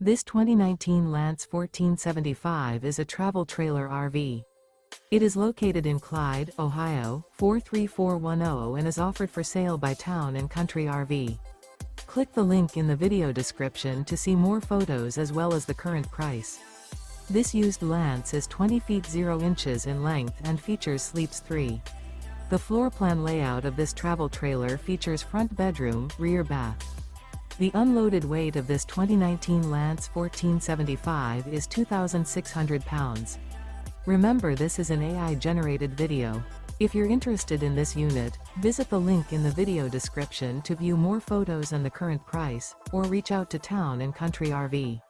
This 2019 Lance 1475 is a travel trailer RV. It is located in Clyde, Ohio, 43410 and is offered for sale by Town & Country RV. Click the link in the video description to see more photos as well as the current price. This used Lance is 20 feet 0 inches in length and features sleeps 3. The floor plan layout of this travel trailer features front bedroom, rear bath. The unloaded weight of this 2019 Lance 1475 is 2,600 pounds. Remember, this is an AI-generated video. If you're interested in this unit, visit the link in the video description to view more photos and the current price, or reach out to Town & Country RV.